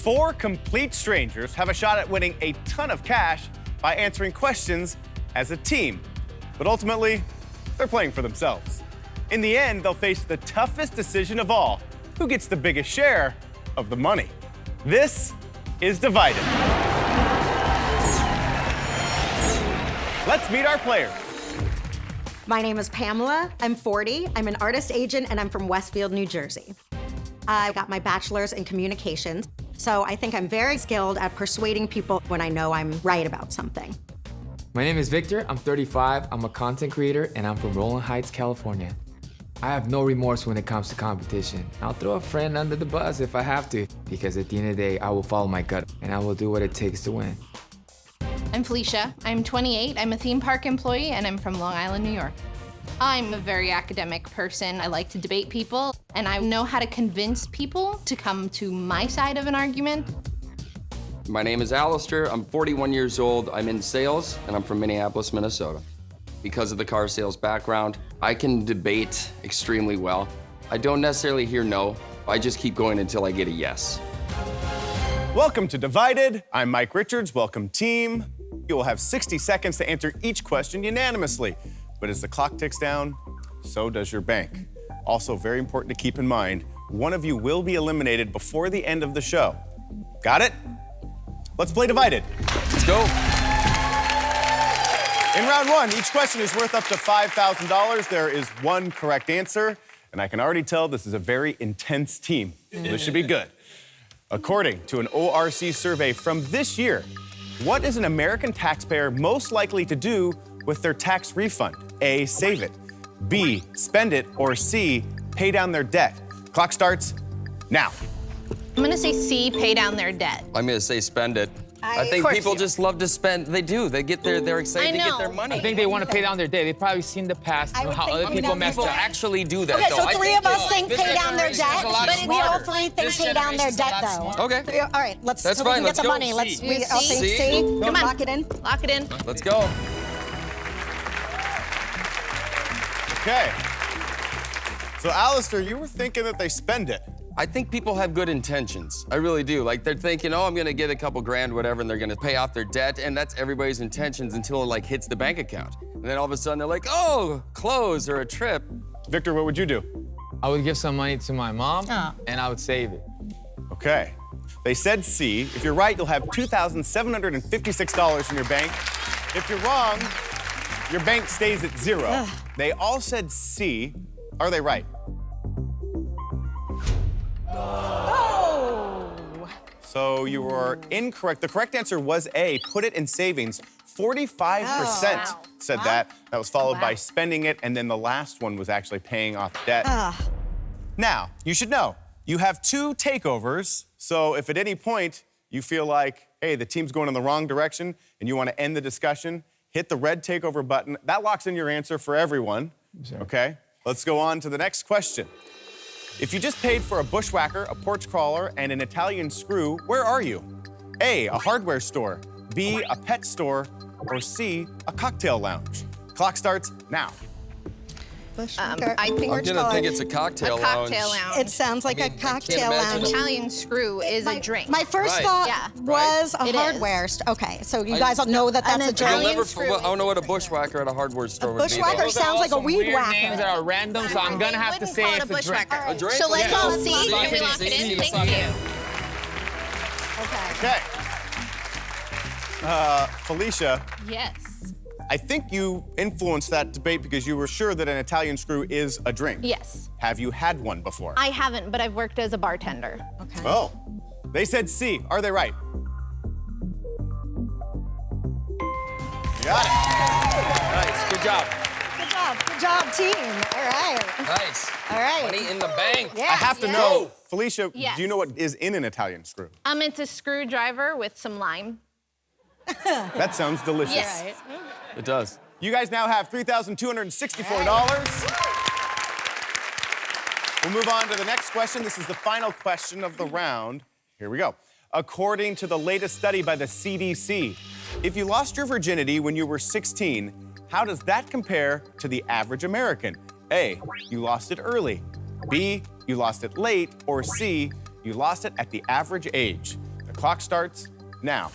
4 complete strangers have a shot at winning a ton of cash by answering questions as a team. But ultimately, they're playing for themselves. In the end, they'll face the toughest decision of all: who gets the biggest share of the money? This is Divided. Let's meet our players. My name is Pamela. I'm 40. I'm an artist agent, and I'm from Westfield, New Jersey. I got my bachelor's in communications, so I think I'm very skilled at persuading people when I know I'm right about something. My name is Victor. I'm 35. I'm a content creator, and I'm from Rowland Heights, California. I have no remorse when it comes to competition. I'll throw a friend under the bus if I have to, because at the end of the day, I will follow my gut, and I will do what it takes to win. I'm Felicia. I'm 28. I'm a theme park employee, and I'm from Long Island, New York. I'm a very academic person. I like to debate people, and I know how to convince people to come to my side of an argument. My name is Alistair. I'm 41 years old. I'm in sales, and I'm from Minneapolis, Minnesota. Because of the car sales background, I can debate extremely well. I don't necessarily hear no. I just keep going until I get a yes. Welcome to Divided. I'm Mike Richards. Welcome, team. You will have 60 seconds to answer each question unanimously. But as the clock ticks down, so does your bank. Also, very important to keep in mind, one of you will be eliminated before the end of the show. Got it? Let's play Divided. Let's go. In round 1, each question is worth up to $5,000. There is one correct answer, and I can already tell this is a very intense team. This should be good. According to an ORC survey from this year, what is an American taxpayer most likely to do with their tax refund? A, save it. B, spend it. Or C, pay down their debt. Clock starts now. I'm gonna say C, pay down their debt. I'm gonna say spend it. I think people just love to spend. They do. They get they're excited to get their money. I think they want to pay down their debt. They've probably seen the past, I would how think other pay people down their messed People up. actually do that, Okay, though. so I 3 think of us think this pay down their generation's debt, a lot but we all smarter. 3 think This pay down their generation's a debt, lot though. smarter. Okay. All right, let's That's so we fine, can let's get the go. money. Let's C. I'll think C. C. Come on. Lock it in. Lock it in. Let's go. Okay. So, Alistair, you were thinking that they spend it. I think people have good intentions. I really do. Like, they're thinking, oh, I'm gonna get a couple grand, whatever, and they're gonna pay off their debt, and that's everybody's intentions until it, like, hits the bank account. And then all of a sudden, they're like, oh, clothes or a trip. Victor, what would you do? I would give some money to my mom, and I would save it. Okay. They said C. If you're right, you'll have $2,756 in your bank. If you're wrong, your bank stays at 0. They all said C. Are they right? So you were incorrect. The correct answer was A, put it in savings. 45% said that. That was followed by spending it, and then the last one was actually paying off debt. Now, you should know, you have 2 takeovers, so if at any point you feel like, hey, the team's going in the wrong direction and you want to end the discussion, hit the red takeover button. That locks in your answer for everyone, okay? Let's go on to the next question. If you just paid for a bushwhacker, a porch crawler, and an Italian screw, where are you? A, a hardware store. B, a pet store. Or C, a cocktail lounge. Clock starts now. I think I'm gonna think it's a cocktail lounge. It sounds like a cocktail imagine lounge. Italian screw is a drink. My first Right. thought Yeah. was a It is. hardware store. Okay, so you guys all know that that's a You'll drink. never, screw I don't know what a bushwhacker at a hardware store would be. bushwhacker though. sounds like a Some weed weird whacker. names that are random, so I'm gonna have to say it's a drink. A drink? So let's Yeah. go Let's C. lock Can it we in. lock it in? Let's Thank lock it you. Okay. Okay. Felicia, Yes. I think you influenced that debate because you were sure that an Italian screw is a drink. Yes. Have you had one before? I haven't, but I've worked as a bartender. Okay. Oh, they said C. Are they right? Got it. Nice, good job. Good job, team. All right. Nice. All right. Money in the bank. Yeah. I have to know, Felicia, Yes. do you know what is in an Italian screw? It's a screwdriver with some lime. That sounds delicious. Yes. It does. You guys now have $3,264. We'll move on to the next question. This is the final question of the round. Here we go. According to the latest study by the CDC, if you lost your virginity when you were 16, how does that compare to the average American? A, you lost it early. B, you lost it late. Or C, you lost it at the average age. Clock starts now.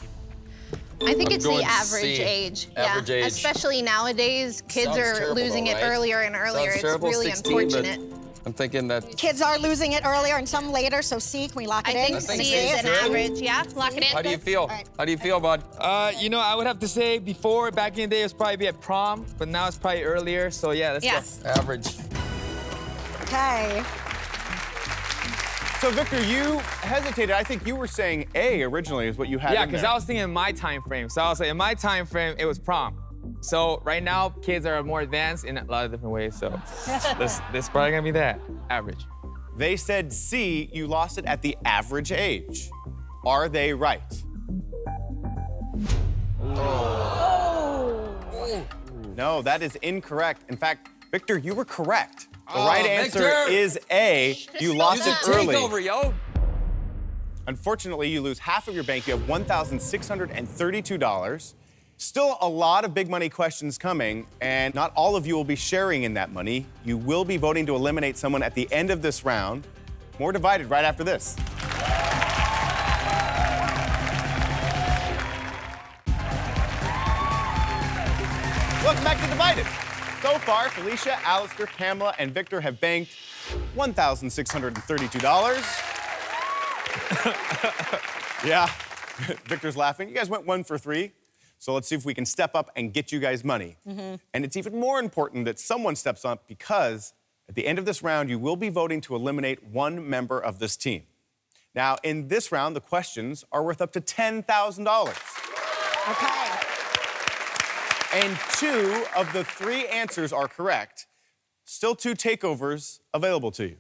I think I'm it's the going average C. age. Average yeah. age. Especially nowadays, kids Sounds are terrible, losing though, it right? earlier and earlier. Sounds It's terrible, really 16, but unfortunate. I'm thinking that. Kids are losing it earlier and some later, so C, can we lock it I in? think think C C is is an good. average. Yeah, lock it in. How do you feel? right. How do you feel, bud? You know, I would have to say before, back in the day, it was probably be at prom, but now it's probably earlier. So yeah, let's Yeah. go. Average. Okay. So Victor, you hesitated. I think you were saying A originally is what you had Yeah, in because there. I was thinking in my time frame. So I was like, in my time frame, it was prom. So right now, kids are more advanced in a lot of different ways. So this probably gonna be that average. They said C, you lost it at the average age. Are they right? No, that is incorrect. In fact, Victor, you were correct. The right answer Victor! is A. You lost Use it a early. takeover, yo. Unfortunately, you lose half of your bank. You have $1,632. Still a lot of big money questions coming, and not all of you will be sharing in that money. You will be voting to eliminate someone at the end of this round. More Divided right after this. Welcome back to Divided. So far, Felicia, Alistair, Pamela, and Victor have banked $1,632. Yeah, Victor's laughing. You guys went 1 for 3. So let's see if we can step up and get you guys money. And it's even more important that someone steps up because at the end of this round, you will be voting to eliminate one member of this team. Now, in this round, the questions are worth up to $10,000. Okay. And 2 of the 3 answers are correct. Still 2 takeovers available to you.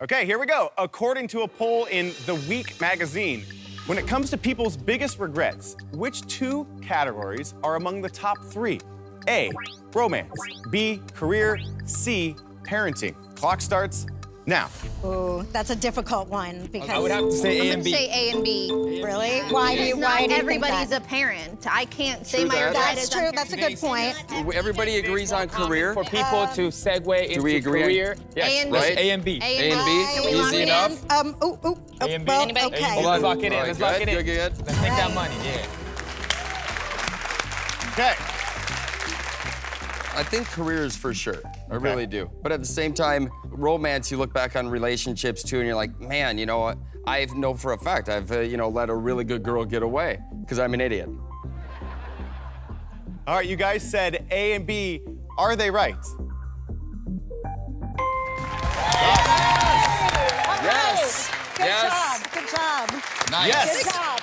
Okay, here we go. According to a poll in The Week magazine, when it comes to people's biggest regrets, which 2 categories are among the top 3? A, romance. B, career. C, parenting. Clock starts now. Ooh, that's a difficult one because I would have to say A I'm and gonna B. say A and B. really? Why do you? Why Not do you everybody's think a parent. I can't say True my that. regret That's is true. on That's a good point. Everybody agrees on career. For people to segue into we agree on- career, yes, A and let's- B? A and B. A A and B, Can we lock easy it enough. in? A and B. Well, Anybody? okay. Hold Let's on. lock it in. All right, Let's lock it in. good. Let's take that Right. money. Yeah. Okay. I think careers for sure. I really do. But at the same time, romance, you look back on relationships too, and you're like, man, you know what? I know for a fact I've, let a really good girl get away because I'm an idiot. All right, you guys said A and B. Are they right? Yes. Good Yes. job. Good job. Nice. Yes. Good job.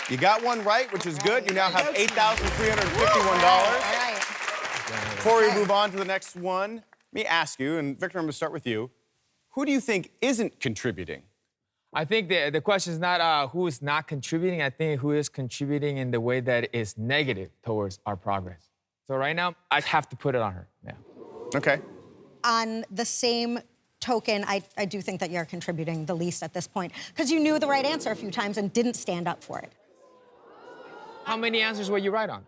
You got one right, which is good. You now have Go team. $8,351. All right. Before we move on to the next one, let me ask you, and Victor, I'm gonna start with you. Who do you think isn't contributing? I think the question is not who is not contributing. I think who is contributing in the way that is negative towards our progress. So right now, I have to put it on her. Yeah. Okay. On the same token, I do think that you're contributing the least at this point because you knew the right answer a few times and didn't stand up for it. How many answers were you right on?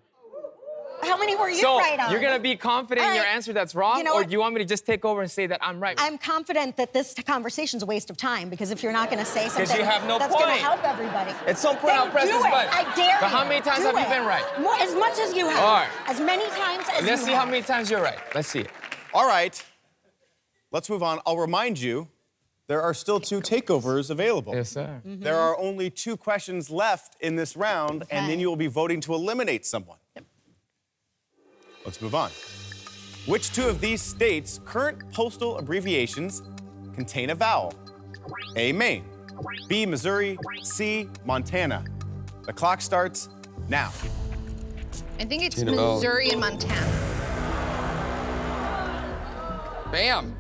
How many were you So right on? you're gonna be confident in your All right. answer that's wrong, You know or what? do you want me to just take over and say that I'm right? I'm confident that this conversation's a waste of time because if you're not going to say something you have no that's going to point. help everybody. At some point, then I'll press do this it. button. I dare But you. how many times Do have you it. been right? More, as much as you have. All right. As many times as Let's you see have. how many times you're right. Let's see it. All right. Let's move on. I'll remind you, there are still 2 takeovers available. Yes, sir. There are only 2 questions left in this round, and then Okay. you will be voting to eliminate someone. Let's move on. Which 2 of these states' current postal abbreviations contain a vowel? A, Maine. B, Missouri. C, Montana. The clock starts now. I think it's Tina Bell. Missouri and Montana. Bam.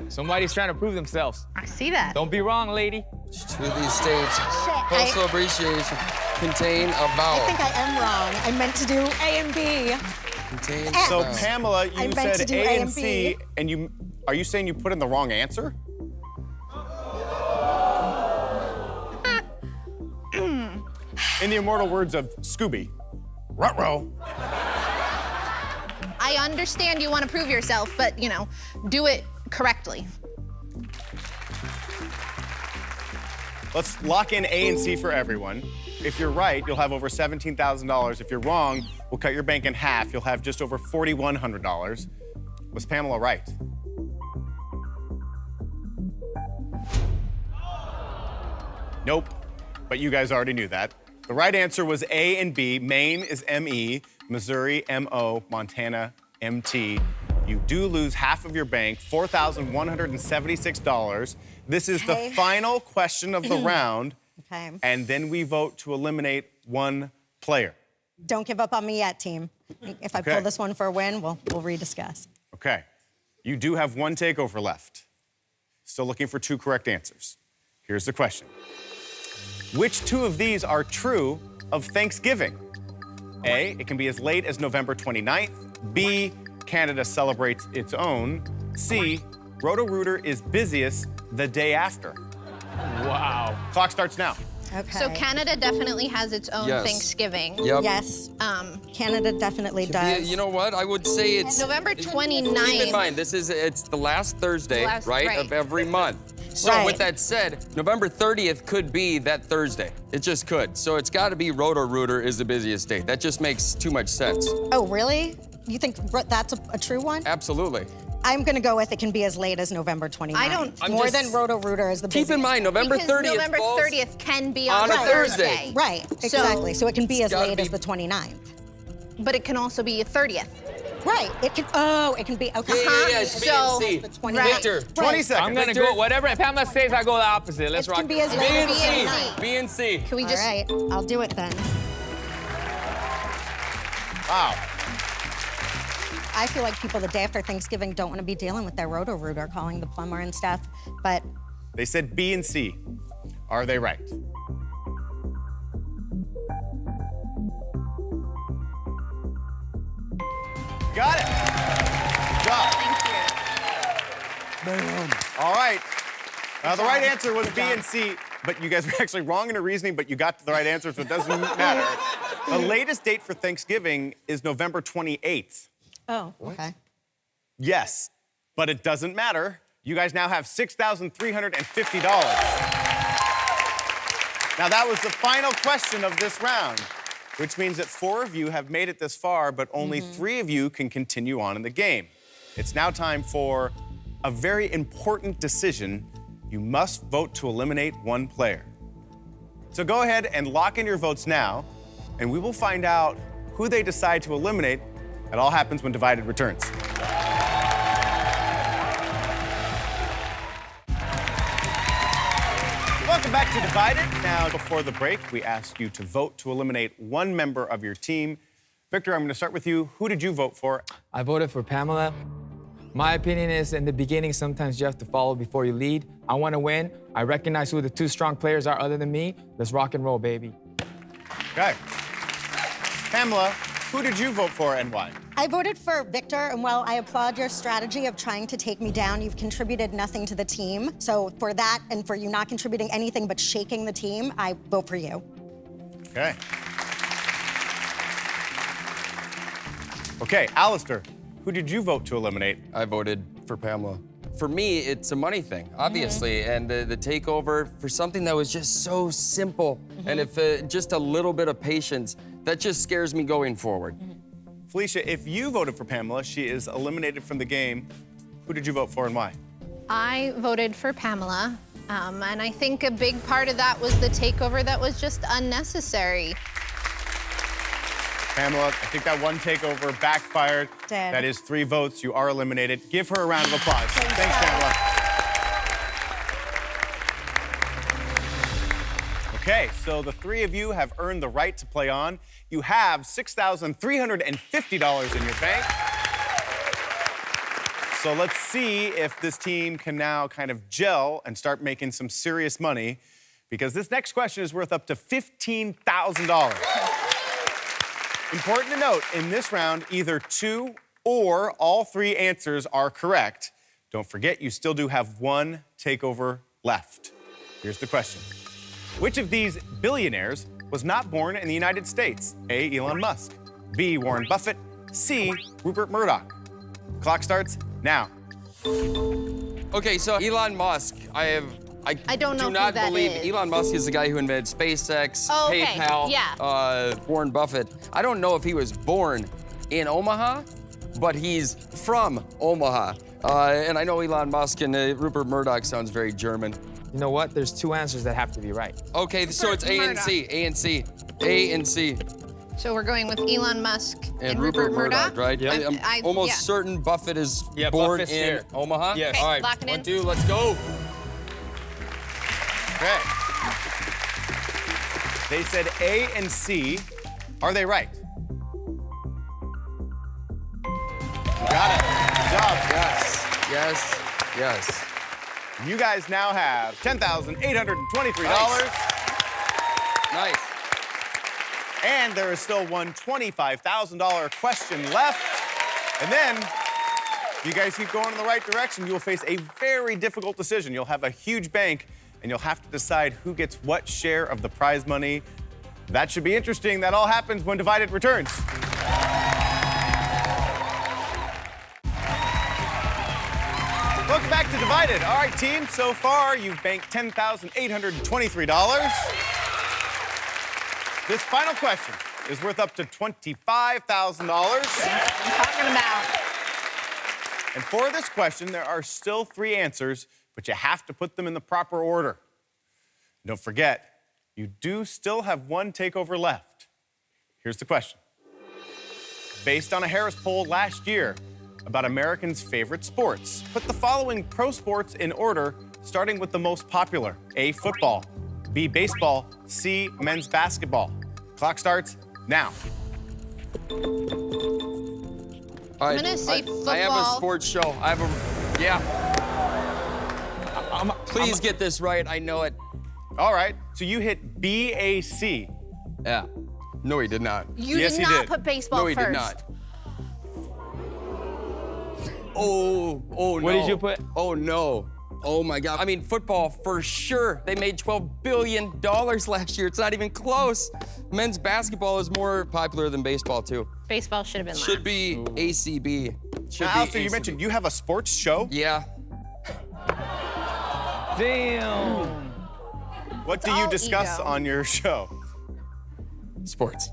Somebody's trying to prove themselves. I see that. Don't be wrong, lady. 2 of these states, I postal abbreviation, contain a vowel. think I am wrong. I meant to do A and B. Contain So, a vowel. Pamela, I you meant to said do A A and and C, B. and are you saying you put in the wrong answer? In the immortal words of Scooby, ruh-roh. I understand you want to prove yourself, but do it correctly. Let's lock in A and C for everyone. If you're right, you'll have over $17,000. If you're wrong, we'll cut your bank in half. You'll have just over $4,100. Was Pamela right? Nope, but you guys already knew that. The right answer was A and B. Maine is M-E, Missouri, M-O, Montana, M-T. You do lose half of your bank, $4,176. This is the final question of the round. Okay. And then we vote to eliminate one player. Don't give up on me yet, team. If I Okay. pull this one for a win, we'll rediscuss. Okay. You do have one takeover left. Still looking for two correct answers. Here's the question. Which two of these are true of Thanksgiving? A, it can be as late as November 29th. B, Canada celebrates its own. C, Roto-Rooter is busiest the day after. Wow. Clock starts now. Okay. So Canada definitely has its own Yes. Thanksgiving. Yep. Yes, Canada definitely does. You know what? I would say it's November 29th. Keep in mind, it's the last Thursday, right, of every month. So Right. with that said, November 30th could be that Thursday. It just could. So it's got to be Roto-Rooter is the busiest day. That just makes too much sense. Oh, really? You think that's a true one? Absolutely. I'm going to go with it can be as late as November 29th. I don't- I'm More just- than Roto-Rooter is the Keep busiest. in mind, November Because 30th November falls 30th can be on on a a Thursday. Right, exactly. So it can be as gotta late be- as the 29th. But it can also be a 30th. Right. It can, it can be, okay. Yeah, it's B and So- C. The 29th. Victor, 20 Right. seconds. I'm gonna Victor? go whatever Pamela says. I go the opposite. Let's It rock. can be as B late and as C. and C. B and C. Can we All just right, I'll do it then. Wow. I feel like people the day after Thanksgiving don't want to be dealing with their Roto-Rooter, calling the plumber and stuff, but They said B and C. Are they right? Got it. Good job. All right. The right answer was B and C, but you guys were actually wrong in your reasoning, but you got to the right answer, so it doesn't matter. The latest date for Thanksgiving is November 28th. oh, okay. Yes, but it doesn't matter. You guys now have $6,350. Now, that was the final question of this round, which means that 4 of you have made it this far, but only 3 of you can continue on in the game. It's now time for a very important decision. You must vote to eliminate one player. So go ahead and lock in your votes now, and we will find out who they decide to eliminate. It all happens when Divided returns. Welcome back to Divided. Now, before the break, we asked you to vote to eliminate one member of your team. Victor, I'm going to start with you. Who did you vote for? I voted for Pamela. My opinion is in the beginning, sometimes you have to follow before you lead. I want to win. I recognize who the 2 strong players are other than me. Let's rock and roll, baby. Okay. Pamela, who did you vote for and why? I voted for Victor, and while I applaud your strategy of trying to take me down, you've contributed nothing to the team. So for that, and for you not contributing anything but shaking the team, I vote for you. Okay. Okay, Alistair, who did you vote to eliminate? I voted for Pamela. For me, it's a money thing, obviously, and the takeover for something that was just so simple, and if just a little bit of patience, that just scares me going forward. Felicia, if you voted for Pamela, she is eliminated from the game. Who did you vote for and why? I voted for Pamela, and I think a big part of that was the takeover that was just unnecessary. Pamela, I think that one takeover backfired. Did. That is 3 votes. You are eliminated. Give her a round of applause. Thanks, Pamela. Okay, so the 3 of you have earned the right to play on. You have $6,350 in your bank. So let's see if this team can now kind of gel and start making some serious money, because this next question is worth up to $15,000. Important to note, in this round, either 2 or all 3 answers are correct. Don't forget, you still do have 1 takeover left. Here's the question. Which of these billionaires was not born in the United States? A, Elon Musk. B, Warren Buffett. C, Rupert Murdoch. Clock starts now. Okay, so Elon Musk, I have I don't know do who not that believe is. Elon Musk is the guy who invented SpaceX, Oh, okay. PayPal, Yeah. Warren Buffett. I don't know if he was born in Omaha, but he's from Omaha. And I know Elon Musk and Rupert Murdoch sounds very German. You know what? There's two answers that have to be right. Okay, so it's A and C, A and C, A and C. So we're going with Elon Musk and Rupert Murdoch, right? Yep. I'm almost certain Buffett is Yeah, born Buffett's in here. Omaha. Yes. All right, lock it in. 1, 2, let's go. Okay. They said A and C. Are they right? You got it. Good job. Yes, yes, yes. You guys now have $10,823. Nice. And there is still one $25,000 question left. And then, if you guys keep going in the right direction, you'll face a very difficult decision. You'll have a huge bank, and you'll have to decide who gets what share of the prize money. That should be interesting. That all happens when Divided returns. Welcome back to Divided. All right, team, so far you've banked $10,823. This final question is worth up to $25,000. I'm talking about. And for this question, there are still 3 answers, but you have to put them in the proper order. Don't forget, you do still have 1 takeover left. Here's the question. Based on a Harris poll last year about Americans' favorite sports, put the following pro sports in order, starting with the most popular. A, football. B, baseball. C, men's basketball. Clock starts now. All right, gonna say I have a football. sports show. I have a, yeah. Please get this right. I know it. All right, so you hit BAC. Yeah. No, he did not. You Yes, did he not did. put baseball No, he first. did not. Oh no. What did you put? Oh no. Oh my God. I mean, football for sure. They made $12 billion last year. It's not even close. Men's basketball is more popular than baseball too. Baseball should have been Should last. be ACB. Should Now, be Alistair, you ACB. mentioned you have a sports show. Yeah. Damn. What do you all discuss ego. on your show? Sports.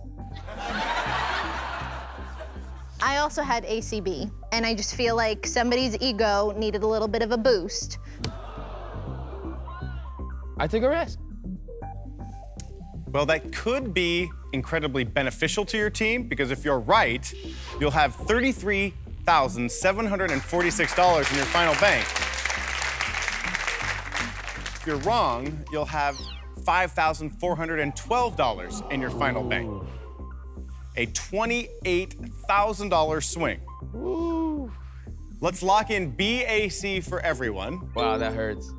I also had ACB, and I just feel like somebody's ego needed a little bit of a boost. I took a risk. Well, that could be incredibly beneficial to your team because if you're right, you'll have $33,746 in your final bank. If you're wrong, you'll have $5,412 in your final bank. A $28,000 swing. Let's lock in BAC for everyone. Wow, that hurts.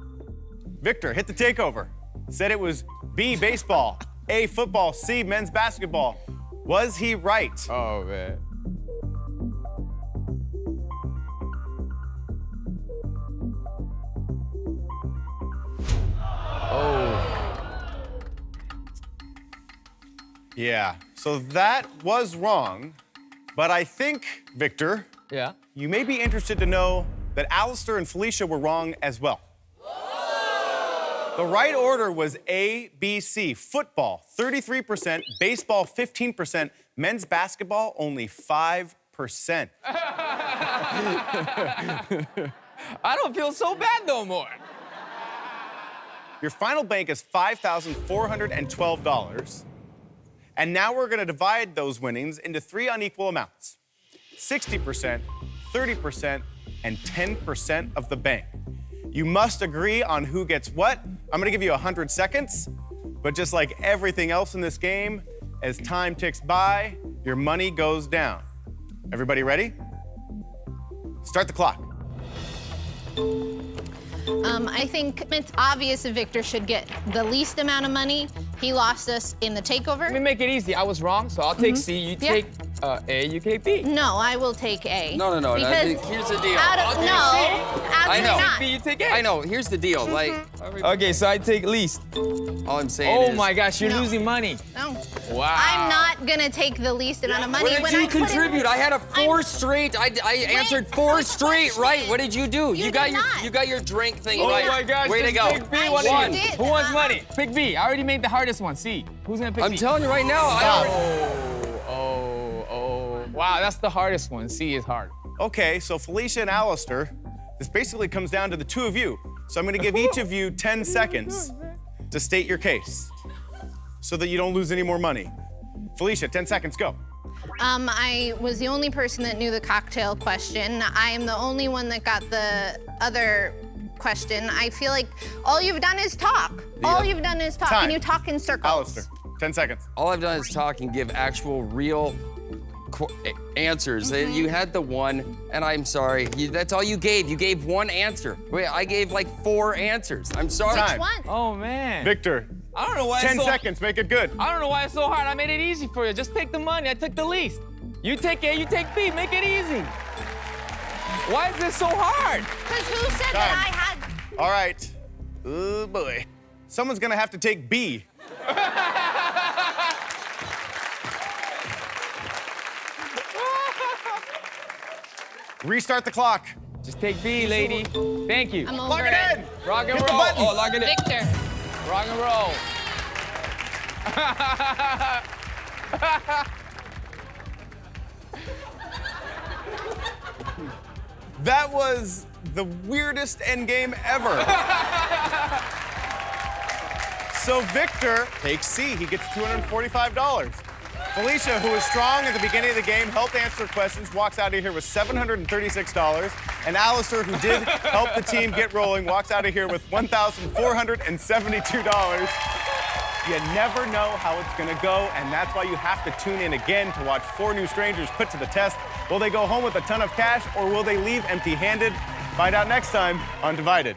Victor, hit the takeover. Said it was B, baseball, A, football, C, men's basketball. Was he right? Oh, man. Yeah, so that was wrong, but I think, Victor, Yeah. you may be interested to know that Alistair and Felicia were wrong as well. The right order was A, B, C. Football, 33%, baseball, 15%, men's basketball, only 5%. I don't feel so bad no more. Your final bank is $5,412. And now we're gonna divide those winnings into 3 unequal amounts. 60%, 30%, and 10% of the bank. You must agree on who gets what. I'm gonna give you 100 seconds, but just like everything else in this game, as time ticks by, your money goes down. Everybody ready? Start the clock. I think it's obvious that Victor should get the least amount of money. He lost us in the takeover. Let me make it easy. I was wrong, so I'll take C. You Yeah. take A, you take B. No, I will take A. No. Because Here's the deal. out I'll of, take no, C. I absolutely know. not. B, you take A. I know. Here's the deal. Like, Okay, so I take least. all I'm saying Oh is. my gosh, you're No. losing money. No. Wow. I'm not gonna take the least amount of money. What did when you I put in- contribute? I had a 4 straight. I answered 4 quick straight question. right. What did you do? You got did not. you got your drink thing You right. did Oh my gosh, Way to just go. pick B. I What sure do you- did. Who wants money? Pick B. I already made the hardest one. C. Who's gonna pick I'm B? telling you right now. Wow, that's the hardest one. C is hard. Okay, so Felicia and Alistair, this basically comes down to the two of you. So I'm gonna give each of you 10 seconds to state your case so that you don't lose any more money. Felicia, 10 seconds, go. I was the only person that knew the cocktail question. I am the only one that got the other question. I feel like all you've done is talk. All you've done is talk, Time. and you talk in circles. Alistair, 10 seconds. All I've done is talk and give actual, real answers. You had the one, and I'm sorry. That's all you gave. You gave one answer. Wait, I gave like 4 answers. I'm sorry. Time. One. Oh man. Victor, I don't know why 10 it's so seconds, make it good. I don't know why it's so hard. I made it easy for you. Just take the money. I took the least. You take A, you take B. Make it easy. Why is this so hard? Because who said that I had? All right. Oh boy. Someone's gonna have to take B. Restart the clock. Just take B, lady. Thank you. I'm over Plug it in. Rock and Hit the roll. button. Oh, lock it in. Victor. Rock and roll. That was the weirdest endgame ever. So Victor takes C. He gets $245. Felicia, who was strong at the beginning of the game, helped answer questions, walks out of here with $736. And Alistair, who did help the team get rolling, walks out of here with $1,472. You never know how it's gonna go, and that's why you have to tune in again to watch 4 new strangers put to the test. Will they go home with a ton of cash, or will they leave empty-handed? Find out next time on Divided.